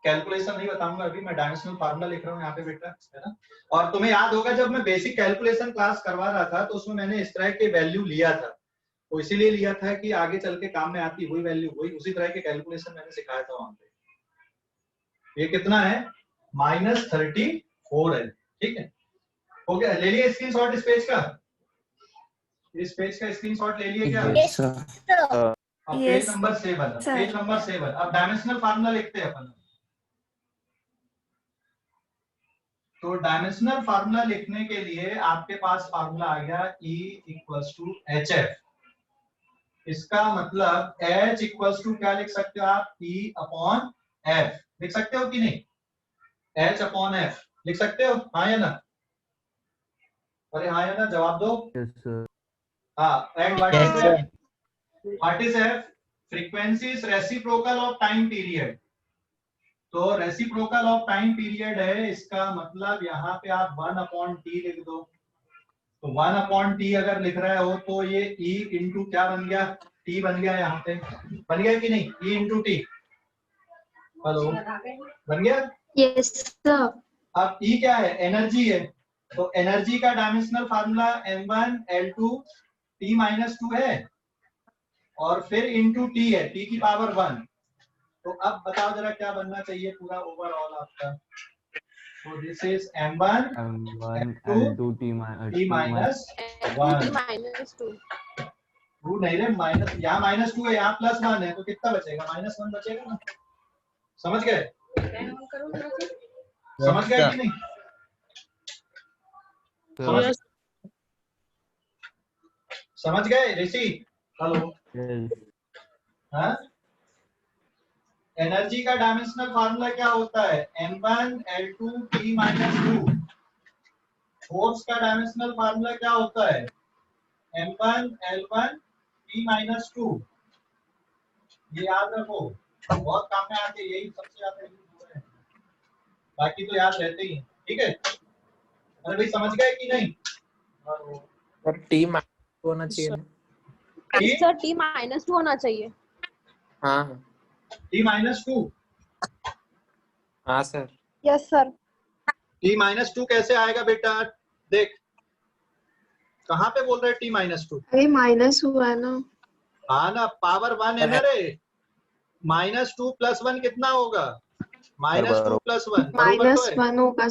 कैलकुलेशन नहीं बताऊंगा अभी, मैं डायमेंशनल फार्मूला लिख रहा हूँ यहाँ पे बेटा, है ना? और तुम्हें याद होगा जब मैं बेसिक कैलकुलेशन क्लास करवा रहा था तो उसमें मैंने इस तरह के वैल्यू लिया था, तो इसीलिए लिया था कि आगे चल के काम में आती वही वैल्यू, वही उसी तरह के कैलकुलेशन मैंने सिखाया था वहां पे। ये कितना है? -34 है। ठीक है, हो गया? ले लिया स्क्रीनशॉट इस पेज का? इस पेज का स्क्रीनशॉट ले लिए क्या? Yes sir. अब पेज नंबर 7, पेज नंबर 7। अब डायमेंशनल फार्मूला लिखते हैं अपन। तो डायमेंशनल फार्मूला लिखने के लिए आपके पास फार्मूला आ गया E equals to H F. इसका मतलब H इक्वल्स टू क्या लिख सकते हो आप? E अपॉन एफ लिख सकते हो कि नहीं? H अपॉन एफ लिख सकते हो, हाँ या ना? अरे हाँ या ना, जवाब दो। Yes sir. हाँ, and what is F? What is F? Frequency is reciprocal of time period. तो reciprocal of time period है, इसका मतलब यहाँ पे आप 1/t लिख दो। तो 1/t अगर लिख रहे हो तो ये E इंटू क्या बन गया, T बन गया, यहाँ पे बन गया कि नहीं, E इंटू T। हेलो, बन गया? Yes, sir. अब E क्या है, एनर्जी है, तो एनर्जी का dimensional formula m1 L2 T-2 है और फिर इंटू T है, T की पावर 1। तो अब बताओ जरा क्या बनना चाहिए पूरा ओवरऑल आपका। तो this is m1 L2 T-1 2 नहीं रे, माइनस, यहाँ -2 है, यहाँ +1 है, तो कितना बचेगा, -1 बचेगा ना। समझ गए? समझ गए कि नहीं? समझ गए ऋषि? हेलो, हाँ, एनर्जी का डायमेंशनल फार्मूला क्या होता है, m1 L2 T-2। फोर्स का डायमेंशनल फार्मूला क्या होता है, m1 L1 T-2। ये याद रखो, बहुत काम में आते, यही सबसे ज्यादा यूज हो रहे हैं, बाकी तो याद रहते ही हैं। ठीक है, अरे भाई समझ गए कि नहीं? सर T- होना चाहिए ना? सर T-2 होना चाहिए। हाँ T-2। हाँ सर। Yes sir. T-2 कैसे आएगा बेटा, देख कहाँ पे बोल रहे हैं T-2? अरे माइनस हुआ ना। हाँ ना, पावर 1 है ना रे, -2 + 1 कितना होगा, -2 + 1 -1 होगा।